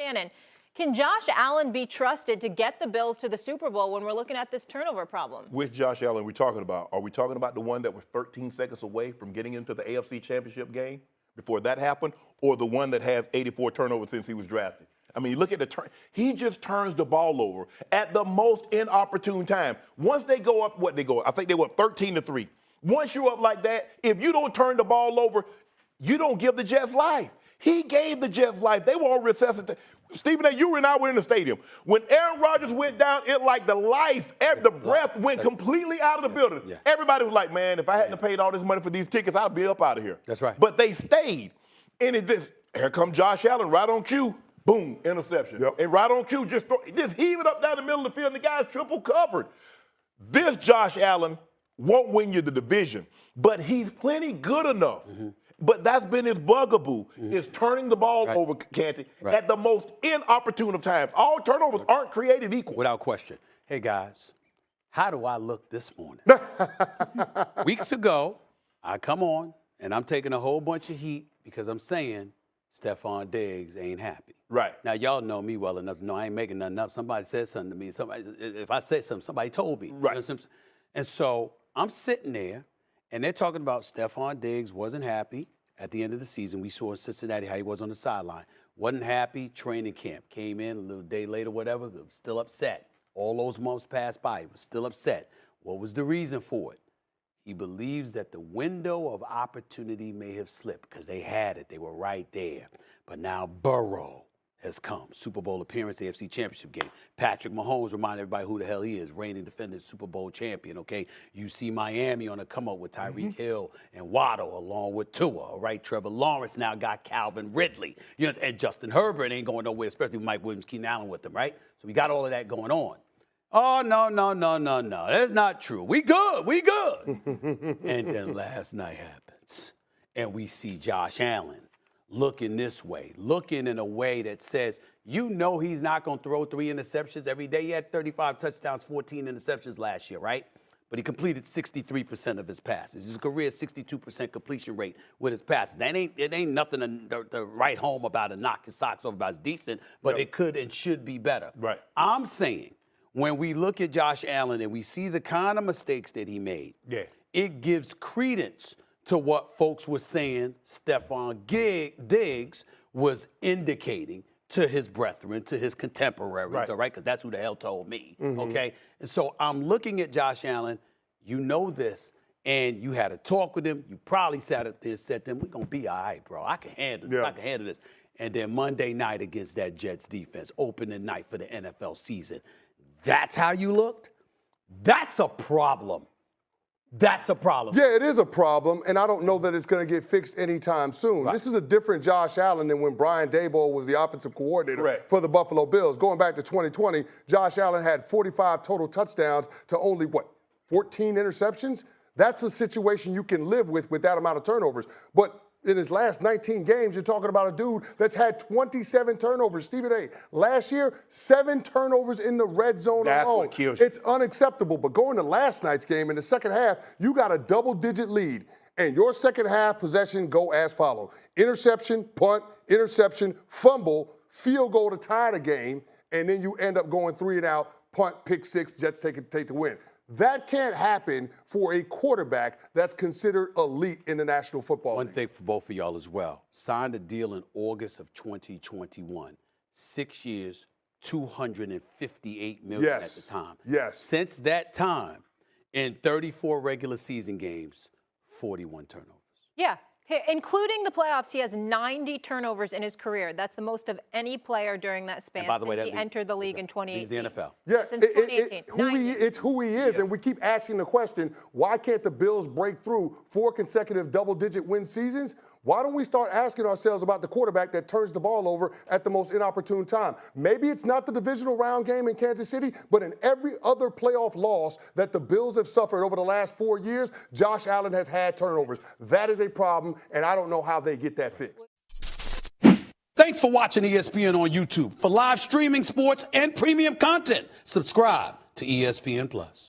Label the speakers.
Speaker 1: Shannon, can Josh Allen be trusted to get the Bills to the Super Bowl when we're looking at this turnover problem?
Speaker 2: Which Josh Allen are we talking about? Are we talking about the one that was 13 seconds away from getting into the AFC Championship game before that happened, or the one that has 84 turnovers since he was drafted? I mean, look at the turn. He just turns the ball over at the most inopportune time. Once they go up, I think they were up 13-3. Once you're up like that, if you don't turn the ball over, you don't give the Jets life. He gave the Jets life. They were all resuscitated. Stephen A., you and I were in the stadium. When Aaron Rodgers went down, it like the life, the breath went completely out of the building.
Speaker 3: Yeah.
Speaker 2: Everybody was like, man, if I hadn't paid all this money for these tickets, I'd be up out of here.
Speaker 3: That's right.
Speaker 2: But they stayed. And here comes Josh Allen right on cue. Boom, interception.
Speaker 3: Yep.
Speaker 2: And right on cue, just heave it up down the middle of the field, and the guy's triple covered. This Josh Allen won't win you the division, but he's plenty good enough. Mm-hmm. But that's been his bugaboo, is turning the ball over, Canty, at the most inopportune of times. All turnovers aren't created equal.
Speaker 3: Without question. Hey, guys, how do I look this morning? Weeks ago, I come on, and I'm taking a whole bunch of heat because I'm saying Stephon Diggs ain't happy.
Speaker 2: Right.
Speaker 3: Now, y'all know me well enough to know I ain't making nothing up. Somebody said something to me. If I said something, somebody told me.
Speaker 2: Right.
Speaker 3: You know, and so I'm sitting there, and they're talking about Stephon Diggs wasn't happy at the end of the season. We saw in Cincinnati how he was on the sideline. Wasn't happy, training camp. Came in a little day later, whatever, still upset. All those months passed by, he was still upset. What was the reason for it? He believes that the window of opportunity may have slipped because they had it. They were right there. But now Burrow has come. Super Bowl appearance, AFC Championship game. Patrick Mahomes reminded everybody who the hell he is, reigning defending Super Bowl champion, okay? You see Miami on the come up with Tyreek Hill and Waddle along with Tua, all right? Trevor Lawrence now got Calvin Ridley. You know, and Justin Herbert ain't going nowhere, especially with Mike Williams, Keenan Allen with them, right? So we got all of that going on. Oh, no. That's not true. We good. And then last night happens, and we see Josh Allen looking this way, looking in a way that says, you know he's not going to throw 3 interceptions every day. He had 35 touchdowns, 14 interceptions last year, right? But he completed 63% of his passes. His career 62% completion rate with his passes. It ain't nothing to write home about and knock his socks off about. It's decent, but it could and should be better.
Speaker 2: Right.
Speaker 3: I'm saying when we look at Josh Allen and we see the kind of mistakes that he made, it gives credence to what folks were saying Stephon Diggs was indicating to his brethren, to his contemporaries, all right? Because that's who the hell told me, okay? And so I'm looking at Josh Allen. You know this, and you had a talk with him. You probably sat up there and said to him, we're going to be all right, bro. I can handle this. I can handle this. And then Monday night against that Jets defense, opening night for the NFL season, that's how you looked? That's a problem. That's a problem.
Speaker 4: Yeah, it is a problem, and I don't know that it's going to get fixed anytime soon. This is a different Josh Allen than when Brian Daboll was the offensive coordinator for the Buffalo Bills. Going back to 2020, Josh Allen had 45 total touchdowns to only, 14 interceptions? That's a situation you can live with that amount of turnovers. But in his last 19 games, you're talking about a dude that's had 27 turnovers. Stephen A., last year, 7 turnovers in the red zone alone.
Speaker 2: That's what kills you.
Speaker 4: It's unacceptable. But going to last night's game, in the second half, you got a double-digit lead. And your second half possession go as follows. Interception, punt, interception, fumble, field goal to tie the game, and then you end up going 3 and out, punt, pick 6, Jets take the win. That can't happen for a quarterback that's considered elite in the National Football League.
Speaker 3: One thing for both of y'all as well. Signed a deal in August of 2021. 6 years, $258 million at the time.
Speaker 4: Yes.
Speaker 3: Since that time, in 34 regular season games, 41 turnovers.
Speaker 1: Yeah. Including the playoffs, he has 90 turnovers in his career. That's the most of any player during that span since he entered the league in 2018.
Speaker 3: He's the NFL.
Speaker 4: Yeah,
Speaker 1: since 2018.
Speaker 4: It's who he is, and we keep asking the question, why can't the Bills break through 4 consecutive double-digit win seasons? Why don't we start asking ourselves about the quarterback that turns the ball over at the most inopportune time? Maybe it's not the divisional round game in Kansas City, but in every other playoff loss that the Bills have suffered over the last 4 years, Josh Allen has had turnovers. That is a problem, and I don't know how they get that fixed.
Speaker 3: Thanks for watching ESPN on YouTube. For live streaming sports and premium content, subscribe to ESPN+.